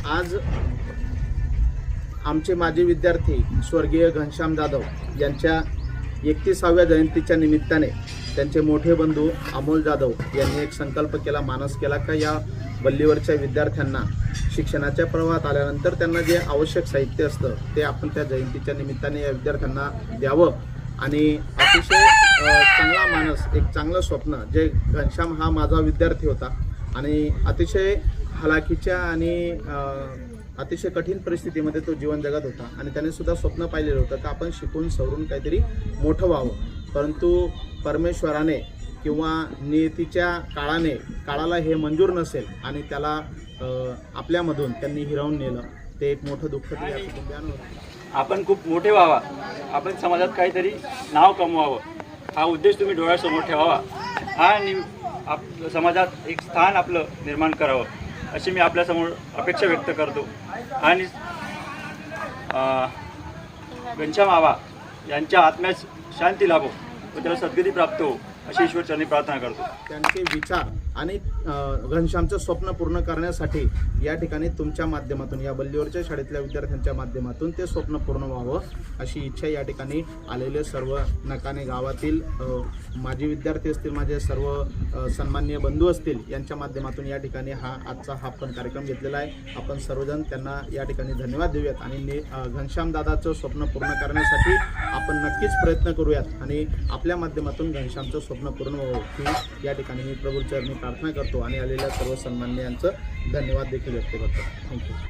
आज आमचे माजी विद्यार्थी स्वर्गीय घनश्याम जाधव यांच्या 31व्या जयंतीच्या निमित्ताने त्यांचे मोठे बंधू अमोल जाधव यांनी एक संकल्प केला, मानस केला का या वल्लीवरच्या विद्यार्थ्यांना शिक्षणाच्या प्रवाहात आल्यानंतर त्यांना जे आवश्यक साहित्य असतं ते आपण त्या जयंतीच्या निमित्ताने या विद्यार्थ्यांना द्यावं। आणि अतिशय चांगला मानस, एक चांगलं स्वप्न, जे घनश्याम हा माझा विद्यार्थी होता आणि अतिशय हलाखीच्या आणि अतिशय कठीण परिस्थितीमध्ये तो जीवन जगत होता आणि त्याने सुद्धा स्वप्न पाहिलेलं होतं की आपण शिकून सवरून काहीतरी मोठं व्हावं। परंतु परमेश्वराने किंवा नियतीच्या काळाला हे मंजूर नसेल आणि त्याला आपल्यामधून त्यांनी हिरावून नेलं। ते एक मोठं दुःख या कुटुंबियांना होतं। आपण खूप मोठे व्हावा, आपण समाजात काहीतरी नाव कमवावं, हा उद्देश तुम्ही डोळ्यासमोर ठेवावा आणि समाजात एक स्थान आपलं निर्माण करावं अशी मी आपल्यासमोर अपेक्षा व्यक्त करतो। आणि घनश्याम आबा यांच्या आत्म्यास शांती लाभो व त्याला सद्गती प्राप्त हो अशी ईश्वरचरणी प्रार्थना करतो। त्यांचे विचार आणि घनश्यामचं स्वप्न पूर्ण करण्यासाठी या ठिकाणी तुमच्या माध्यमातून, या बल्लीवरच्या शाळेतल्या विद्यार्थ्यांच्या माध्यमातून ते स्वप्न पूर्ण व्हावं अशी इच्छा या ठिकाणी आलेले सर्व नकाने गावातील माजी विद्यार्थी असतील, माझे सर्व सन्माननीय बंधू असतील, यांच्या माध्यमातून या ठिकाणी आजचा आपण कार्यक्रम घेतलेला आहे। आपण सर्वजण त्यांना या ठिकाणी धन्यवाद देऊयात आणि घनश्याम दादाचं स्वप्न पूर्ण करण्यासाठी आपण नक्कीच प्रयत्न करूयात आणि आपल्या माध्यमातून घनश्यामचं स्वप्न पूर्ण व्हावं ही या ठिकाणी मी प्रभूचरणी प्रार्थना करतो आणि आलेल्या सर्व सन्माननीयांचं धन्यवाद देखील व्यक्त करतो। थँक्यू।